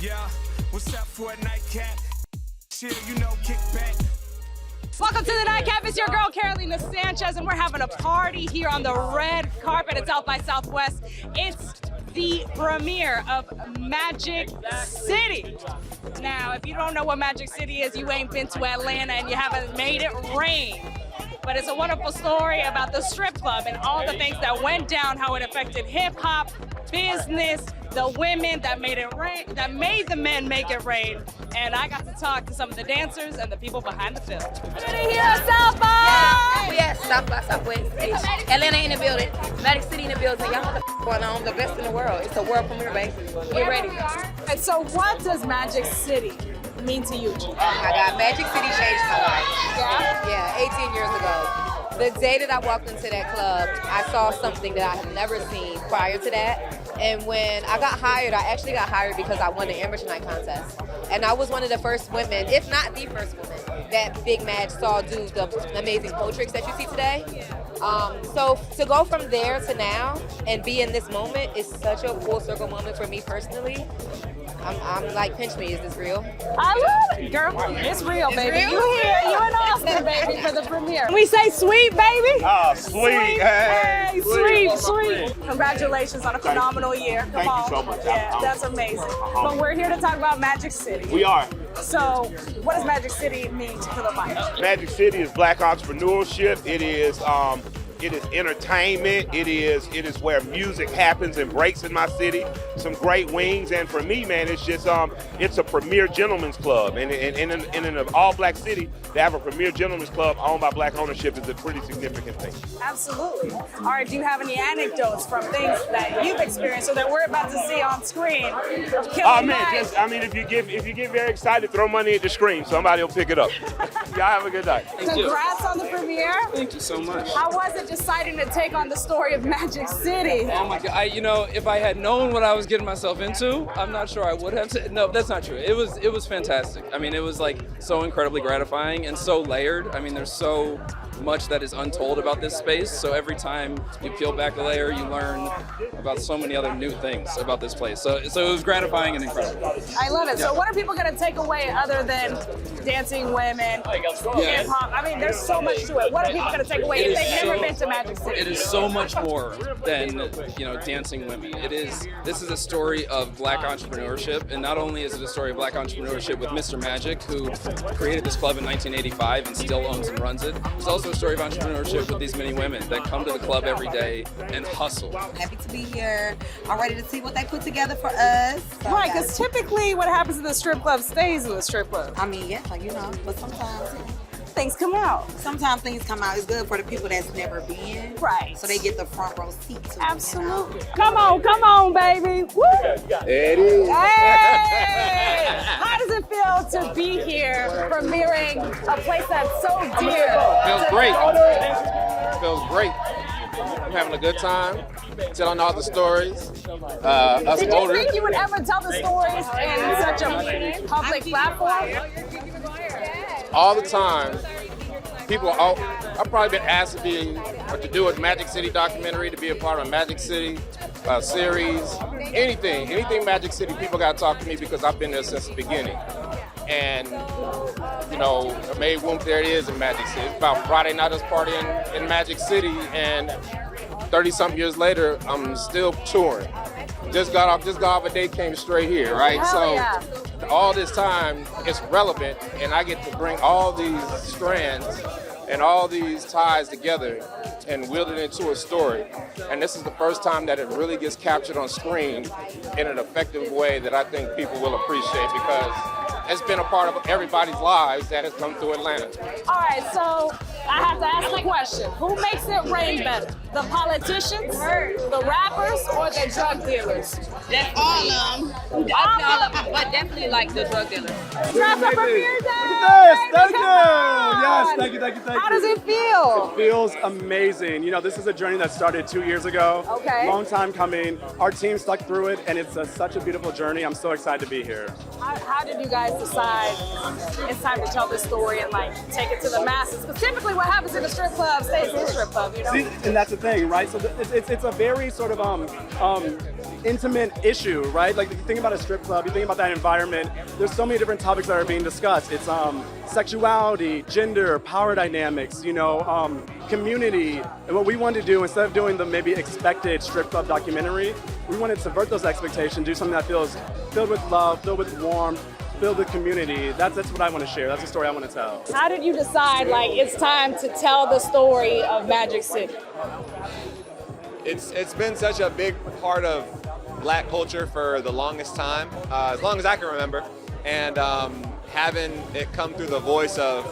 Yeah, what's up for a nightcap? Chill, you know, kick back. Welcome to the Nightcap. It's your girl, Carolina Sanchez, and we're having a party here on the red carpet at South by Southwest. It's the premiere of Magic City. Now, if you don't know what Magic City is, you ain't been to Atlanta and you haven't made it rain. But it's a wonderful story about the strip club and all the things that went down, how it affected hip hop, business, the women that made it rain, that made the men make it rain. And I got to talk to some of the dancers and the people behind the film. Everybody here at South by! Yes, South by Southwest. Atlanta in the building, Magic City in the building. Y'all know what the going on, the best in the world. It's a world premiere, baby. Get ready. And so what does Magic City mean to you? Oh my God, Magic City changed my life. Yeah, 18 years ago. The day that I walked into that club, I saw something that I had never seen prior to that. And when I got hired, I actually got hired because I won the amateur night contest. And I was one of the first women, if not the first woman, that Big Madge saw do the amazing pole tricks that you see today. So to go from there to now and be in this moment is such a full circle moment for me personally. I'm like, pinch me, is this real? I love it, girl. It's real, baby. Real? You here, you in Austin, baby, for the premiere. We say sweet, baby. Oh, sweet. Hey, sweet. Congratulations on a phenomenal year. Thank you so much. Yeah, that's amazing. But we're here to talk about Magic City. We are. So, what does Magic City mean to the mic? Magic City is Black entrepreneurship. It is entertainment. It is where music happens and breaks in my city. Some great wings, and for me, man, it's just it's a premier gentleman's club. And in an all-black city, to have a premier gentleman's club owned by Black ownership is a pretty significant thing. Absolutely. All right. Do you have any anecdotes from things that you've experienced or that we're about to see on screen? Oh man, if you get very excited, throw money at the screen. Somebody will pick it up. Y'all have a good night. Congrats on the premiere. Thank you so much. How was it deciding to take on the story of Magic City? Oh my God! If I had known what I was getting myself into, I'm not sure I would have. No, that's not true. It was fantastic. I mean, it was like so incredibly gratifying and so layered. I mean, there's so much that is untold about this space. So every time you peel back a layer, you learn about so many other new things about this place. So it was gratifying and incredible. I love it. So what are people going to take away other than dancing women, hip hop? I mean, there's so much to it. What are people going to take away if they've never been to Magic City? It is so much more than dancing women. This is a story of Black entrepreneurship, and not only is it a story of Black entrepreneurship with Mr. Magic, who created this club in 1985 and still owns and runs it. It's also a story of entrepreneurship with these many women that come to the club every day and hustle. Happy to be here. I'm ready to see what they put together for us. So Right, because typically what happens in the strip club stays in the strip club. I mean, yeah, but sometimes Things come out. things come out. It's good for the people that's never been. Right. So they get the front row seat to it, Absolutely. Come on, baby. Woo! It is. Hey! How does it feel to be here premiering a place that's so dear? Feels great. Feels great. I'm having a good time, telling all the stories. Did you think you would ever tell the stories in such a public platform? All the time, I've probably been asked to do a Magic City documentary, to be a part of a Magic City series, anything Magic City. People got to talk to me because I've been there since the beginning. And May Womb, there it is in Magic City. It's about Friday night us partying in Magic City, and 30-something years later, I'm still touring. Just got off a date, came straight here, right? All this time, it's relevant, and I get to bring all these strands and all these ties together and wield it into a story. And this is the first time that it really gets captured on screen in an effective way that I think people will appreciate, because it's been a part of everybody's lives that has come through Atlanta. All right, so I have to ask the question. Who makes it rain better? The politicians, the rappers, or the drug dealers? All of them. All of them, but definitely like the drug dealers. Dress up premiere day! Thank you. Yes, thank you. How does it feel? It feels amazing. This is a journey that started 2 years ago. Okay. Long time coming. Our team stuck through it, and it's such a beautiful journey. I'm so excited to be here. How did you guys decide it's time to tell this story and take it to the masses? Because typically what happens in the strip club stays in the strip club, See, and that's the thing, right? So it's a very sort of intimate issue, right? Like if you think about a strip club, you think about that environment, there's so many different topics that are being discussed. It's sexuality, gender, power dynamics, community. And what we wanted to do, instead of doing the maybe expected strip club documentary, we wanted to subvert those expectations, do something that feels filled with love, filled with warmth, filled with community. That's what I want to share. That's the story I want to tell. How did you decide, like, it's time to tell the story of Magic City? It's been such a big part of Black culture for the longest time, as long as I can remember, and having it come through the voice of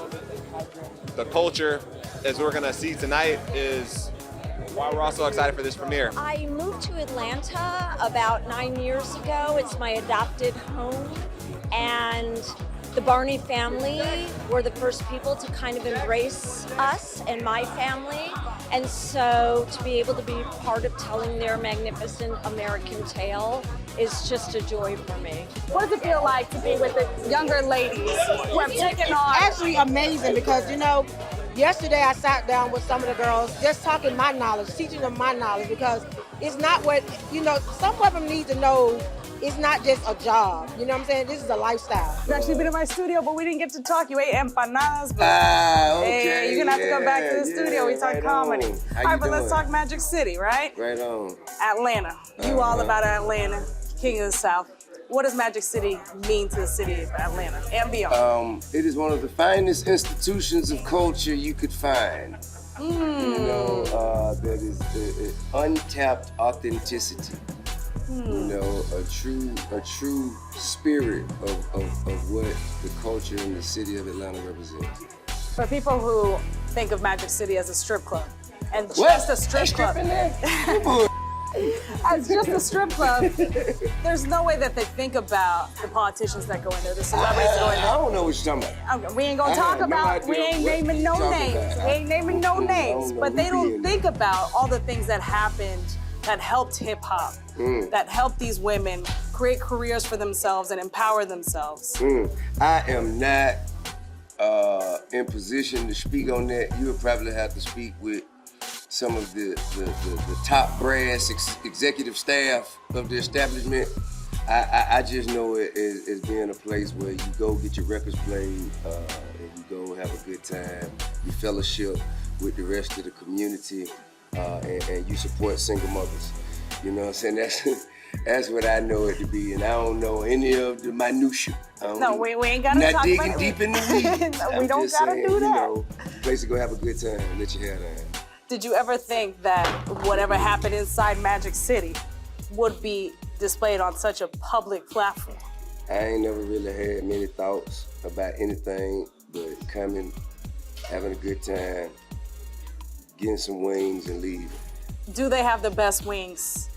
the culture, as we're gonna see tonight, is why we're also excited for this premiere. I moved to Atlanta about 9 years ago. It's my adopted home, and the Barney family were the first people to kind of embrace us and my family. And so to be able to be part of telling their magnificent American tale is just a joy for me. What does it feel like to be with the younger ladies who have taken on? Actually amazing, because yesterday I sat down with some of the girls just talking my knowledge, teaching them my knowledge, because it's not what, some of them need to know it's not just a job. You know what I'm saying? This is a lifestyle. You've actually been in my studio, but we didn't get to talk. You ate empanadas, but okay, you're gonna have to come back to the studio. We talk comedy. All right, but let's talk Magic City, right? Right on. Atlanta. You all about Atlanta, King of the South. What does Magic City mean to the city of Atlanta and beyond? It is one of the finest institutions of culture you could find. That is untapped authenticity. A true spirit of what the culture in the city of Atlanta represents. For people who think of Magic City as a strip club, and just a strip club, as just a strip club, there's no way that they think about the politicians that go in there, the celebrities that go in there. I don't know what you're talking about. Okay, we ain't gonna talk about, we ain't naming no names. We ain't naming no names, but they don't think about all the things that happened that helped hip hop, that helped these women create careers for themselves and empower themselves. I am not in position to speak on that. You would probably have to speak with some of the top brass executive staff of the establishment. I just know it as being a place where you go get your records played, and you go have a good time, you fellowship with the rest of the community, and you support single mothers. You know what I'm saying? That's what I know it to be, and I don't know any of the minutiae. No, we ain't gotta not talk digging about deep in the weeds. No, we don't gotta do that. Place to go have a good time, let your hair down. Did you ever think that whatever happened inside Magic City would be displayed on such a public platform? I ain't never really had many thoughts about anything but coming, having a good time, getting some wings and leaving. Do they have the best wings?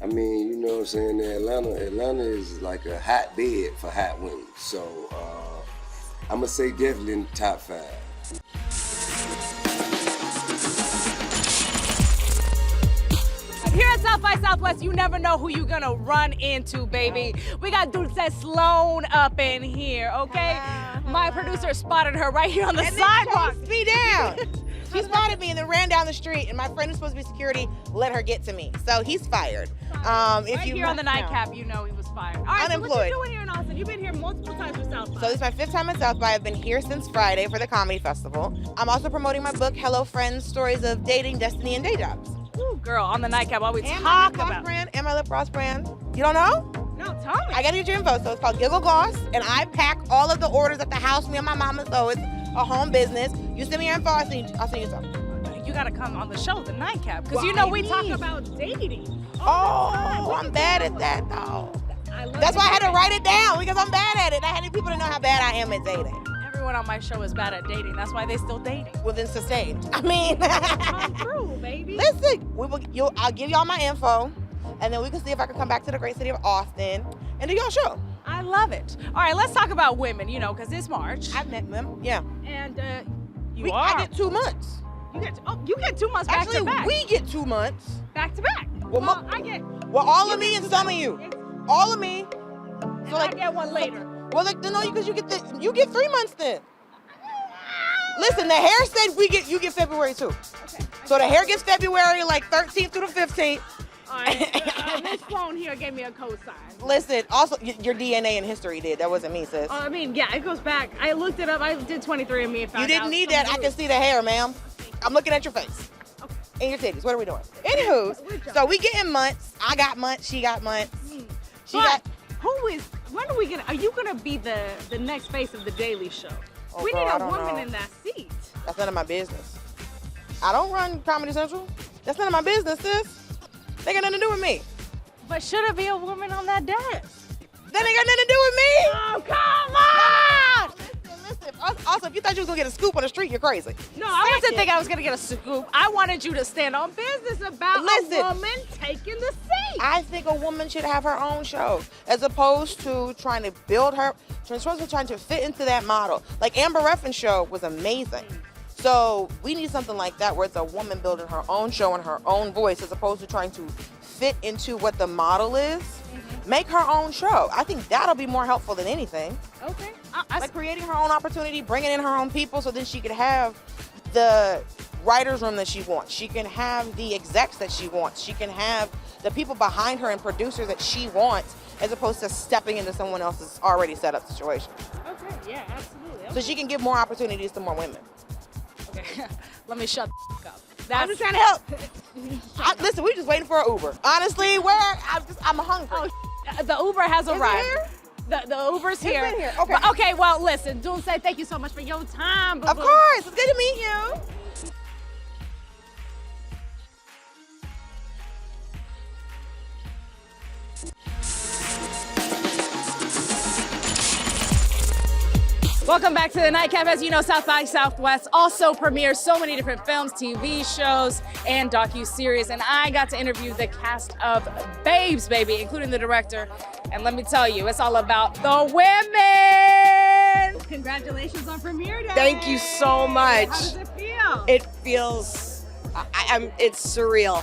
I mean, you know what I'm saying? Atlanta is like a hotbed for hot wings. So I'm gonna say definitely in the top 5. Here at South by Southwest, you never know who you're gonna run into, baby. We got Dulce Sloan up in here, okay? My producer spotted her right here on the sidewalk. Chased me down. She spotted me and then ran down the street, and my friend who's supposed to be security let her get to me. So he's fired. Right here on the nightcap, you know he was fired. All right, unemployed. So what you doing here in Austin? You've been here multiple times for South by. So this is my 5th time at South by. I've been here since Friday for the comedy festival. I'm also promoting my book, Hello Friends, Stories of Dating, Destiny, and Day Jobs. Ooh, girl, on the nightcap, all we and talk my about. And my lip gloss brand. You don't know? No, tell me. I gotta get your info. So it's called Giggle Gloss, and I pack all of the orders at the house, me and my mama, so it's a home business. You send me your info, I'll send you some. You gotta come on the show, the nightcap, because you know we talk about dating. I'm bad at that, though. That's why I had to write it down, because I'm bad at it. I had people to know how bad I am at dating. Everyone on my show is bad at dating. That's why they still dating. Well, then sustain. I mean, come through, baby. Listen, I'll give y'all my info, and then we can see if I can come back to the great city of Austin and do your show. I love it. All right, let's talk about women. Because it's March. I've met them. Yeah. And I get 2 months. You get 2 months back to back. Actually, we get 2 months back to back. Well, I get. Well, all of me and some of you. All of me. So I get one later. Well, no, because you get 3 months then. Listen, the hair said you get February too. Okay. So the hair gets February like 13th through the 15th, This phone here gave me a cosign. Listen, also, your DNA and history did. That wasn't me, sis. I mean, yeah, it goes back. I looked it up. I did 23andMe and found out. You didn't need that. I can see the hair, ma'am. I'm looking at your face. And your titties. What are we doing? Anywho, so we getting months. I got months. She got months. Are you gonna be the next face of the Daily Show? Oh, we girl, need I a don't woman know. in that seat. That's none of my business. I don't run Comedy Central. That's none of my business, sis. They got nothing to do with me. But should it be a woman on that desk? That ain't got nothing to do with me. Oh, come on! Listen. Also, if you thought you was gonna get a scoop on the street, you're crazy. No, I wasn't thinking I was gonna get a scoop. I wanted you to stand on business about a woman taking the seat. I think a woman should have her own show, as opposed to trying to build her, trying to fit into that model. Like Amber Ruffin's show was amazing. So we need something like that where it's a woman building her own show in her own voice, as opposed to trying to fit into what the model is. Make her own show. I think that'll be more helpful than anything. Okay. Like creating her own opportunity, bringing in her own people, so then she could have the writer's room that she wants. She can have the execs that she wants. She can have the people behind her and producers that she wants, as opposed to stepping into someone else's already set up situation. Okay, yeah, absolutely. So she can give more opportunities to more women. Okay, let me shut the fuck up. I'm just trying to help. Listen, we're just waiting for an Uber. Honestly, I'm hungry. The Uber has arrived. Here? The Uber's here. It's in here. Okay. Okay, well, listen, Dulce, thank you so much for your time. Of course. It's good to meet you. Welcome back to the Nightcap. As you know, South by Southwest also premieres so many different films, TV shows, and docu-series. And I got to interview the cast of Babes, baby, including the director. And let me tell you, it's all about the women. Congratulations on premiere day. Thank you so much. How does it feel? It feels, it's surreal.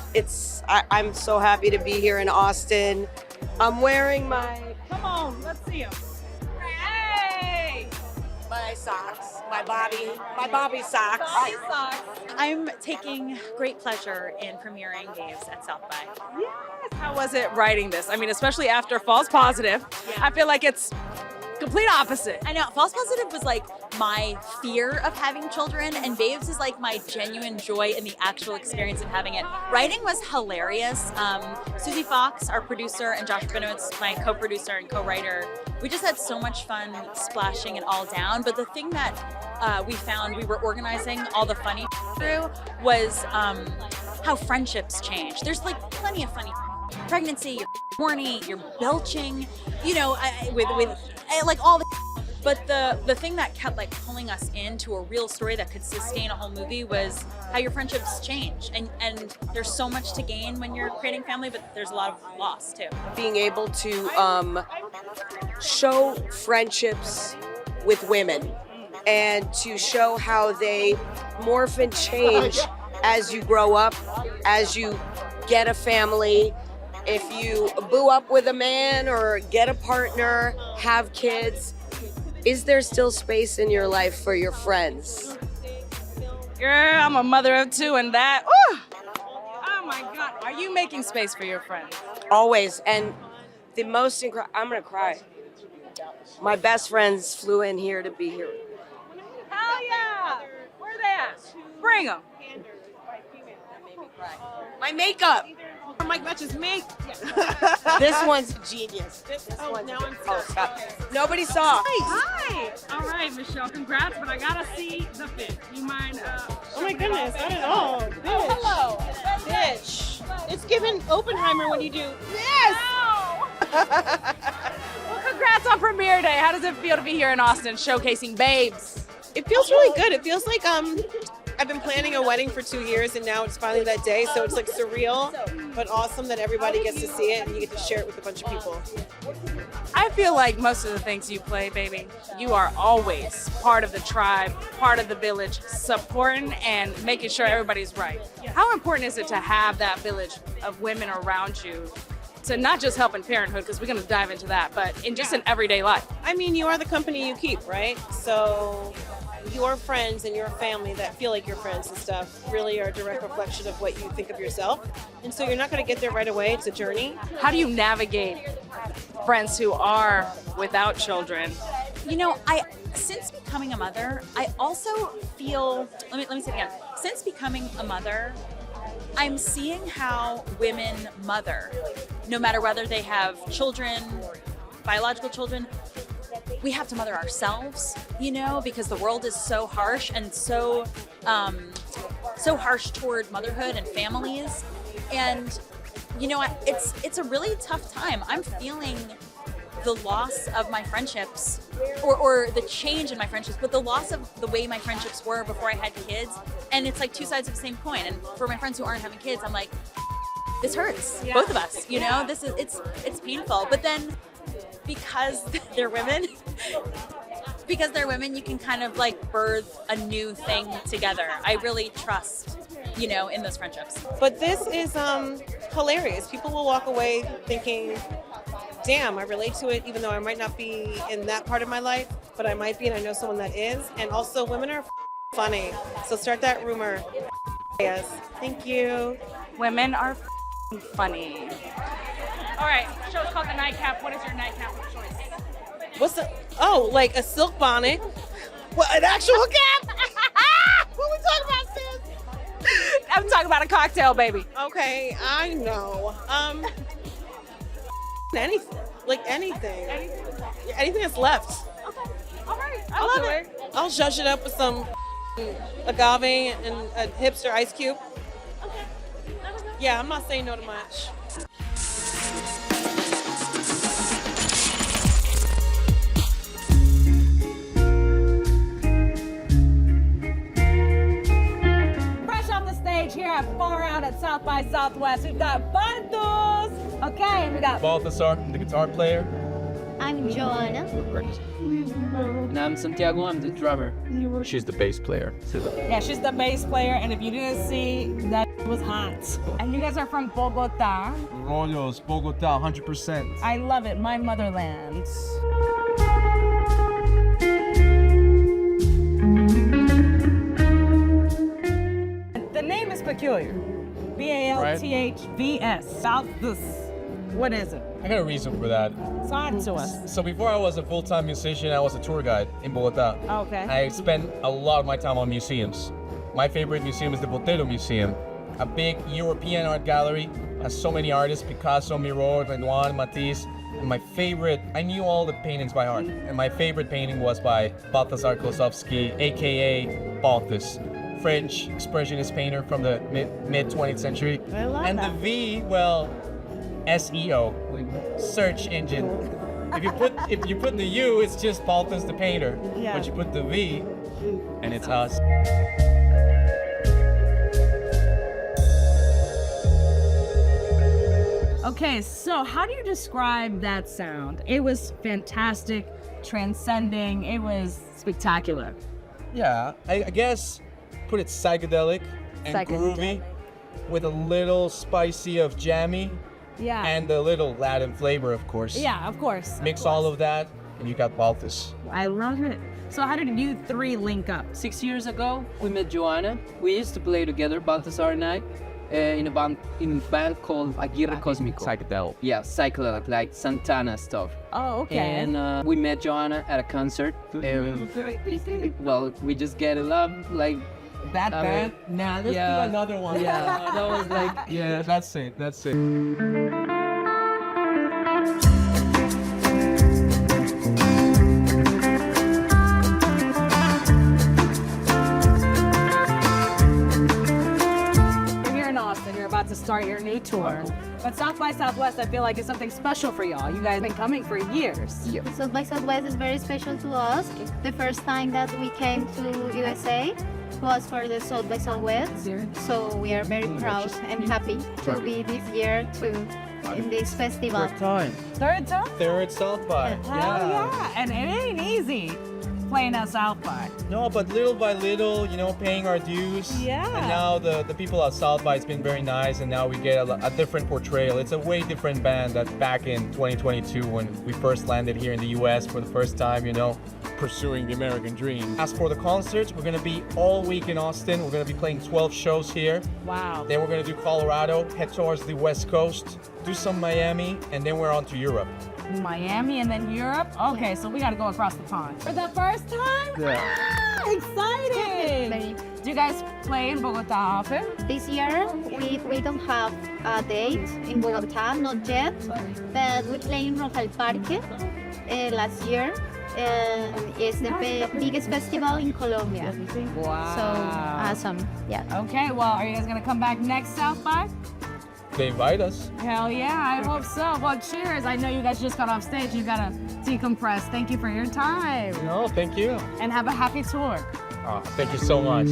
I'm so happy to be here in Austin. I'm wearing my, Come on, let's see him. Hey! my socks, my Bobby socks. Bobby socks. I'm taking great pleasure in premiering Babes at South by. Yes. How was it writing this? I mean, especially after False Positive, I feel like it's complete opposite. I know, False Positive was like my fear of having children, and Babes is like my genuine joy in the actual experience of having it. Writing was hilarious. Susie Fox, our producer, and Josh Rabinowitz, my co-producer and co-writer, we just had so much fun splashing it all down. But the thing that we found we were organizing all the funny through was how friendships change. There's like plenty of funny pregnancy, you're horny, you're belching, you know, with like all the. But the thing that kept like pulling us into a real story that could sustain a whole movie was how your friendships change, and there's so much to gain when you're creating family, but there's a lot of loss too. Being able to show friendships with women and to show how they morph and change as you grow up, as you get a family. If you boo up with a man or get a partner, have kids, is there still space in your life for your friends? Girl, I'm a mother of two, and that, ooh, oh my God. Are you making space for your friends? Always. And the most I'm gonna cry. My best friends flew in here to be here. Hell yeah. Where are they at? Bring them. My makeup. Mike matches me. This one's genius. Stop. Nobody saw. Hi. All right, Michelle, congrats, but I gotta see the fit. You mind? Oh my goodness, not at all. Bitch. Oh, hello. Bitch. It's given Oppenheimer when you do. Yes. Well, congrats on premiere day. How does it feel to be here in Austin showcasing Babes? It feels really good. It feels like I've been planning a wedding for 2 years, and now it's finally that day. So it's like surreal, but awesome that everybody gets to see it and you get to share it with a bunch of people. I feel like most of the things you play, baby, you are always part of the tribe, part of the village, supporting and making sure everybody's right. How important is it to have that village of women around you to not just help in parenthood, because we're going to dive into that, but in just in everyday life? I mean, you are the company you keep, right? So your friends and your family that feel like your friends and stuff really are a direct reflection of what you think of yourself. And so you're not going to get there right away. It's a journey. How do you navigate friends who are without children? You know, since becoming a mother, I also feel, let me say it again. Since becoming a mother, I'm seeing how women mother, no matter whether they have children, biological children. We have to mother ourselves, you know, because the world is so harsh and so harsh toward motherhood and families. And, you know, it's a really tough time. I'm feeling the loss of my friendships or the change in my friendships, but the loss of the way my friendships were before I had kids. And it's like two sides of the same coin. And for my friends who aren't having kids, I'm like, this hurts, both of us, you know, it's painful. But then because they're women, you can kind of like birth a new thing together. I really trust, you know, in those friendships. But this is hilarious. People will walk away thinking, damn, I relate to it, even though I might not be in that part of my life, but I might be, and I know someone that is. And also, women are funny. So start that rumor. Yes. Thank you. Women are funny. All right, the show's called The Nightcap. What is your nightcap of choice? What's the, oh, like a silk bonnet. What, an actual cap? What we talking about, sis? I'm talking about a cocktail, baby. Okay, I know. Anything. Like anything. Anything that's left. Okay. All right. I love it. I'll zhuzh it up with some agave and a hipster ice cube. Okay. Yeah, I'm not saying no to much. Fresh off the stage here at Far Out at South by Southwest, we've got Bantus. Okay, and we got Balthazar, the guitar player. I'm Joanna. And I'm Santiago, I'm the drummer. She's the bass player. Yeah, she's the bass player, and if you didn't see, that was hot. And you guys are from Bogota. Rollos, Bogota, 100%. I love it, my motherland. The name is peculiar. Balthvs. Balthus. What is it? I got a reason for that. Talk to us. So before I was a full-time musician, I was a tour guide in Bogota. Okay. I spent a lot of my time on museums. My favorite museum is the Botero Museum, a big European art gallery. Has so many artists, Picasso, Miro, Renoir, Matisse. And my favorite, I knew all the paintings by heart. And my favorite painting was by Balthazar Klosowski, AKA Balthus. French expressionist painter from the mid 20th century. I love and that. the V, well, SEO, search engine. If you put the U, it's just Balthus the painter. Yeah. But you put the V, and it's us. Okay, so how do you describe that sound? It was fantastic, transcending, it was spectacular. Yeah, I guess put it psychedelic and groovy with a little spicy of jammy. Yeah. And a little Latin flavor, of course. Yeah, of course. Mix all of that, and you got Balthus. I love it. So how did you three link up? 6 years ago, we met Joanna. We used to play together, Balthazar and I, in a band called Aguirre Cósmico. Psychedelic. Yeah, psychedelic, like Santana stuff. Oh, okay. And we met Joanna at a concert. Well, we just get along, like. That band? Nah, let's do another one. Yeah, that was like. Yeah, that's it. You're about to start your new tour. But South by Southwest, I feel like is something special for y'all. You guys have been coming for years. Yeah. South by Southwest is very special to us. The first time that we came to USA was for the South by Southwest. So we are very proud and happy to be this year in this festival. Third time. Third South by. Hell yeah. And it ain't easy playing at South by. No, but little by little, paying our dues. Yeah. And now the people at South by, it's been very nice, and now we get a different portrayal. It's a way different band that back in 2022 when we first landed here in the US for the first time, pursuing the American dream. As for the concerts, we're gonna be all week in Austin. We're gonna be playing 12 shows here. Wow. Then we're gonna do Colorado, head towards the West Coast, do some Miami, and then we're on to Europe. Miami and then Europe? Okay, so we gotta go across the pond. For the first time? Yeah. Ah, exciting! Do you guys play in Bogota often? This year, we don't have a date in Bogota, not yet, but we play in Rock al Parque last year. It's the biggest festival in Colombia. Wow. So awesome, yeah. Okay, well, are you guys gonna come back next South by? They invite us. Hell yeah, I hope so. Well, cheers. I know you guys just got off stage. You gotta decompress. Thank you for your time. No, thank you. And have a happy tour. Oh, thank you so much.